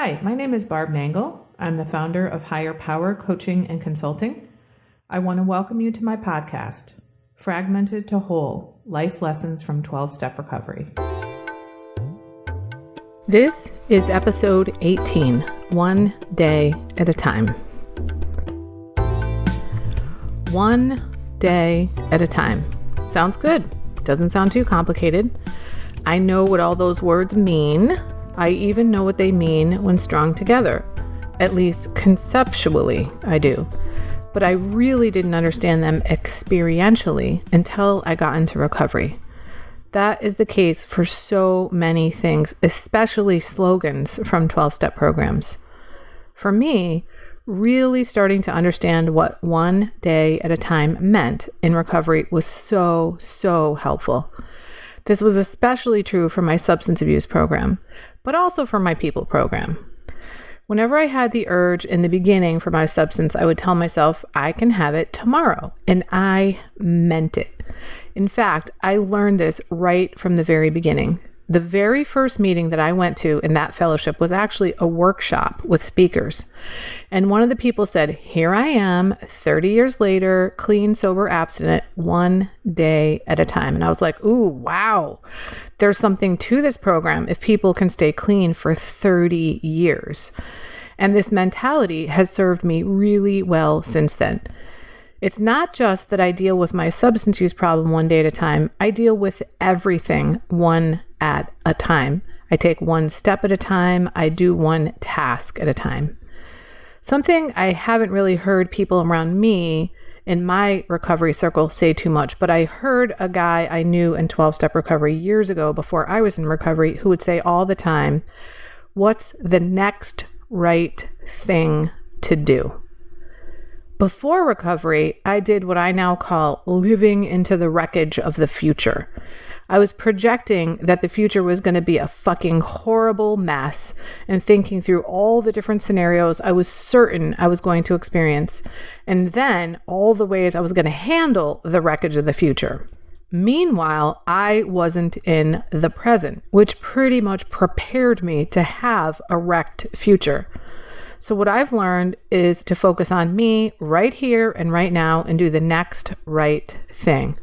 Hi, my name is Barb Nangle. I'm the founder of Higher Power Coaching and Consulting. I want to welcome you to my podcast, Fragmented to Whole, Life Lessons from 12-Step Recovery. This is episode 18, One Day at a Time. One day at a time. Sounds good. Doesn't sound too complicated. I know what all those words mean. I even know what they mean when strung together. At least conceptually, I do. But I really didn't understand them experientially until I got into recovery. That is the case for so many things, especially slogans from 12-step programs. For me, really starting to understand what one day at a time meant in recovery was so helpful. This was especially true for my substance abuse program, but also for my people program. Whenever I had the urge in the beginning for my substance, I would tell myself, I can have it tomorrow. And I meant it. In fact, I learned this right from the very beginning. The very first meeting that I went to in that fellowship was actually a workshop with speakers. And one of the people said, here I am, 30 years later, clean, sober, abstinent, one day at a time. And I was like, ooh, wow, there's something to this program if people can stay clean for 30 years. And this mentality has served me really well since then. It's not just that I deal with my substance use problem one day at a time. I deal with everything one at a time. I take one step at a time. I do one task at a time. Something I haven't really heard people around me in my recovery circle say too much, but I heard a guy I knew in 12-step recovery years ago before I was in recovery who would say all the time, what's the next right thing to do? Before recovery, I did what I now call living into the wreckage of the future. I was projecting that the future was going to be a fucking horrible mess and thinking through all the different scenarios I was certain I was going to experience, and then all the ways I was going to handle the wreckage of the future. Meanwhile, I wasn't in the present, which pretty much prepared me to have a wrecked future. So what I've learned is to focus on me right here and right now and do the next right thing.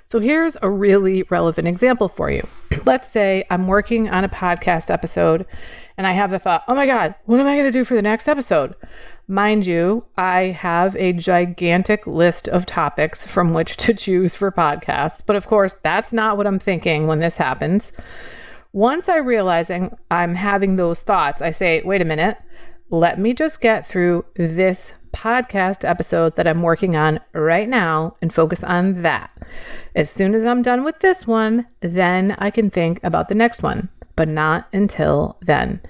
So here's a really relevant example for you. Let's say I'm working on a podcast episode and I have the thought, oh my God, what am I going to do for the next episode? Mind you, I have a gigantic list of topics from which to choose for podcasts. But of course, that's not what I'm thinking when this happens. Once I realize I'm having those thoughts, I say, wait a minute. Let me just get through this podcast episode that I'm working on right now and focus on that. As soon as I'm done with this one, then I can think about the next one, but not until then.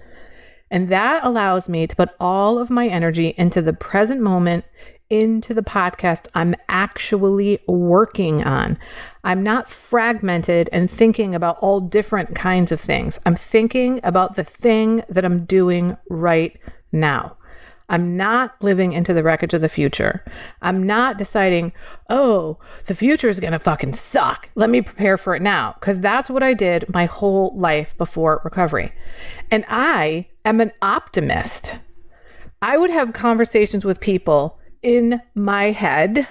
And that allows me to put all of my energy into the present moment, into the podcast I'm actually working on. I'm not fragmented and thinking about all different kinds of things. I'm thinking about the thing that I'm doing right now. I'm not living into the wreckage of the future. I'm not deciding, oh, the future is going to fucking suck. Let me prepare for it now. Because that's what I did my whole life before recovery. And I am an optimist. I would have conversations with people in my head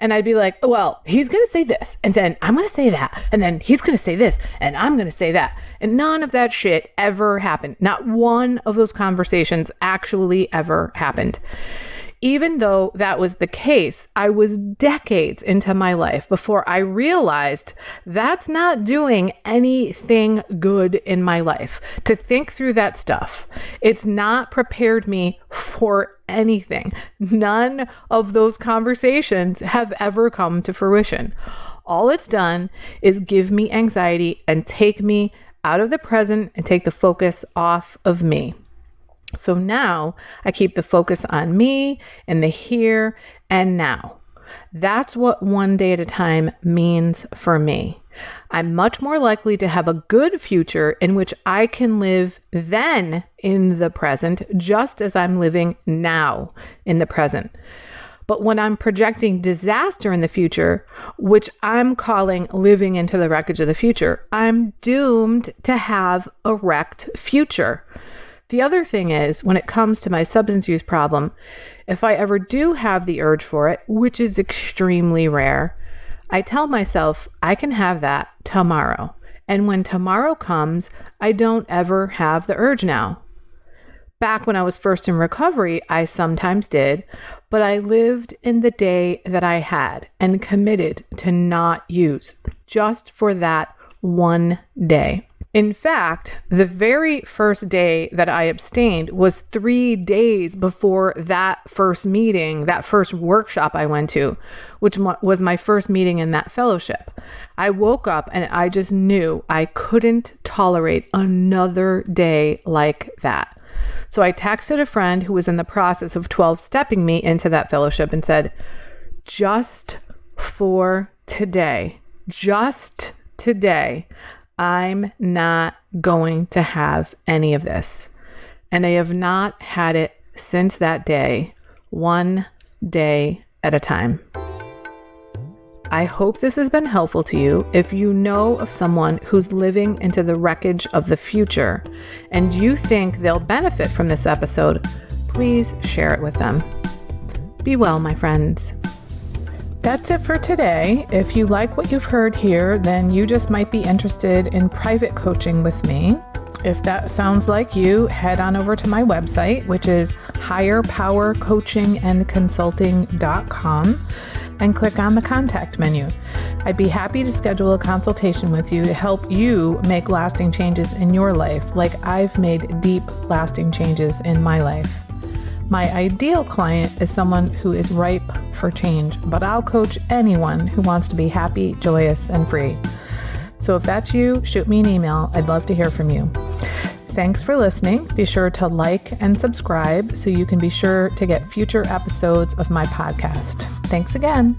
and I'd be like, well, he's going to say this and then I'm going to say that and then he's going to say this and I'm going to say that. And none of that shit ever happened. Not one of those conversations actually ever happened. Even though that was the case, I was decades into my life before I realized that's not doing anything good in my life. To think through that stuff, it's not prepared me for anything. None of those conversations have ever come to fruition. All it's done is give me anxiety and take me out of the present and take the focus off of me. So now I keep the focus on me and the here and now. That's what one day at a time means for me. I'm much more likely to have a good future in which I can live then in the present, just as I'm living now in the present. But when I'm projecting disaster in the future, which I'm calling living into the wreckage of the future, I'm doomed to have a wrecked future. The other thing is, when it comes to my substance use problem, if I ever do have the urge for it, which is extremely rare, I tell myself I can have that tomorrow. And when tomorrow comes, I don't ever have the urge now. Back when I was first in recovery, I sometimes did, but I lived in the day that I had and committed to not use just for that one day. In fact, the very first day that I abstained was 3 days before that first meeting, that first workshop I went to, which was my first meeting in that fellowship. I woke up and I just knew I couldn't tolerate another day like that. So I texted a friend who was in the process of 12-stepping me into that fellowship and said, just for today, just today, I'm not going to have any of this. And I have not had it since that day, one day at a time. I hope this has been helpful to you. If you know of someone who's living into the wreckage of the future and you think they'll benefit from this episode, please share it with them. Be well, my friends. That's it for today. If you like what you've heard here, then you just might be interested in private coaching with me. If that sounds like you, head on over to my website, which is higherpowercoachingandconsulting.com, and click on the contact menu. I'd be happy to schedule a consultation with you to help you make lasting changes in your life, like I've made deep, lasting changes in my life. My ideal client is someone who is ripe for change, but I'll coach anyone who wants to be happy, joyous, and free. So if that's you, shoot me an email. I'd love to hear from you. Thanks for listening. Be sure to like and subscribe so you can be sure to get future episodes of my podcast. Thanks again.